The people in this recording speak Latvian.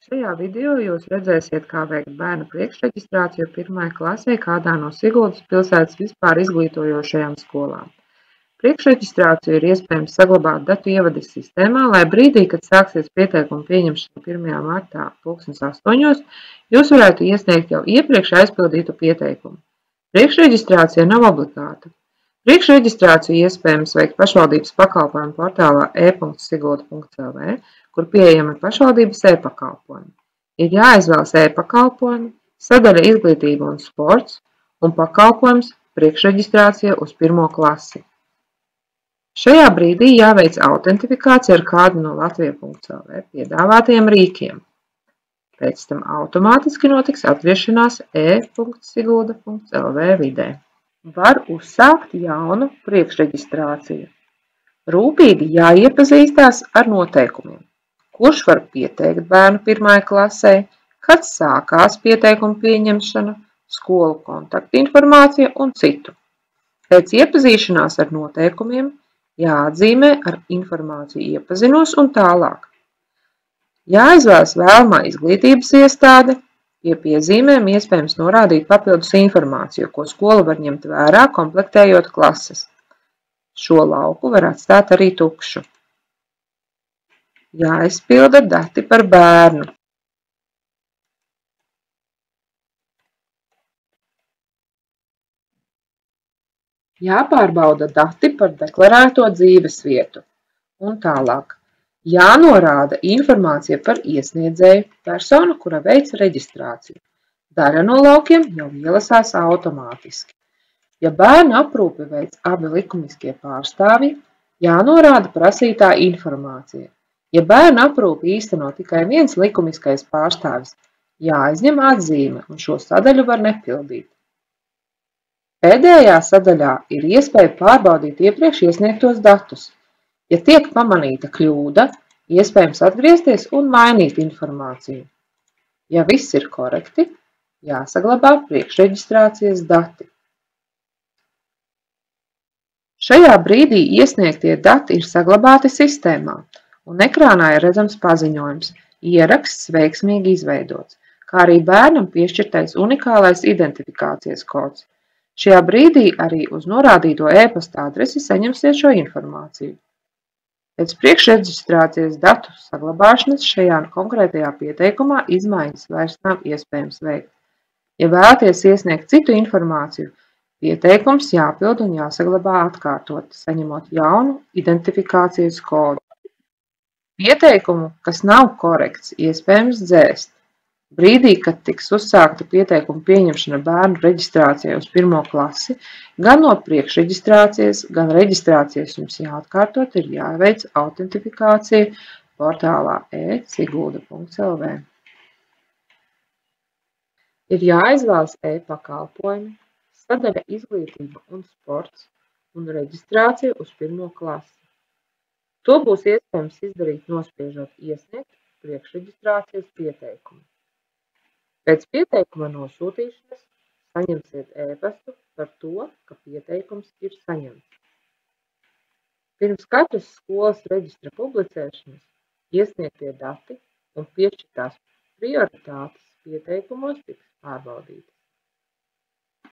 Šajā video jūs redzēsiet, kā veikt bērnu priekšreģistrāciju 1. klasē kādā no Siguldas pilsētas vispār izglītojošajām skolām. Priekšreģistrāciju ir iespējams saglabāt datu ievades sistēmā, lai brīdī, kad sāksies pieteikumu pieņemšana 1. martā 2008, jūs varētu iesniegt jau iepriekš aizpildītu pieteikumu. Priekšreģistrācija nav obligāta. Priekšreģistrāciju iespējams veikt pašvaldības pakalpojumu portālā e.sigulda.lv, kur pieejami pašvaldības e-pakalpojumi. Ir jāizvēlas e-pakalpojumi, sadaļa Izglītība un sports un pakalpojums priekšreģistrācija uz 1. klasi. Šajā brīdī jāveic autentifikācija ar kādu no latvija.lv piedāvātajiem rīkiem. Pēc tam automātiski notiks atgriešanās e.sigulda.lv vidē. Var uzsākt jaunu priekšreģistrāciju. Rūpīgi jāiepazīstās ar noteikumiem. Kurš var pieteikt bērnu 1. klasē, kad sākās pieteikuma pieņemšana, skolu kontaktinformācija un citu. Pēc iepazīšanās ar noteikumiem jāatzīmē ar informāciju iepazinos un tālāk. Jāizvēlas vēlamā izglītības iestāde, pie piezīmēm iespējams norādīt papildus informāciju, ko skola var ņemt vērā, komplektējot klases. Šo lauku var atstāt arī tukšu. Jāizpilda dati par bērnu. Jāpārbauda dati par deklarēto dzīvesvietu un tālāk. Jānorāda informācija par iesniedzēju, personu, kura veic reģistrāciju. Daļa no laukiem jau ielasās automātiski. Ja bērnu aprūpi veic abi likumiskie pārstāvji, jānorāda prasītā informācija. Ja bērnu aprūpi īsteno tikai viens likumiskais pārstāvis, jāizņem atzīme un šo sadaļu var nepildīt. Pēdējā sadaļā ir iespēja pārbaudīt iepriekš iesniegtos datus. Ja tiek pamanīta kļūda, iespējams atgriezties un mainīt informāciju. Ja viss ir korekti, jāsaglabā priekšreģistrācijas dati. Šajā brīdī iesniegtie dati ir saglabāti sistēmā, un ekrānā ir redzams paziņojums "Ieraksts veiksmīgi izveidots", kā arī bērnam piešķirtais unikālais identifikācijas kods. Šajā brīdī arī uz norādīto e-pasta adresi saņemsiet šo informāciju. Pēc priekšreģistrācijas datu saglabāšanas šajā konkrētajā pieteikumā izmaiņas vairs nav iespējams veikt. Ja vēlaties iesniegt citu informāciju, pieteikums jāpild un jāsaglabā atkārtot, saņemot jaunu identifikācijas kodu. Pieteikumu, kas nav korekts, iespējams dzēst. Brīdī, kad tiks uzsākta pieteikuma pieņemšana bērnu reģistrācijai uz 1. klasi, gan no priekšreģistrācijas, gan reģistrācijas jums jāatkārtot ir jāveic autentifikācija portālā e.sigulda.lv. Ir jāizvēlas e-pakalpojumi, sadaļa Izglītība un sports un reģistrācija uz 1. klasi. To būs iespējams izdarīt nospiežot iesniegt priekšreģistrācijas pieteikumu. Pēc pieteikuma nosūtīšanas saņemsiet e-pastu par to, ka pieteikums ir saņemts. Pirms katras skolas reģistra publicēšanas iesniegtie dati un piešķirtās prioritātes pieteikumos tiks pārbaudītas.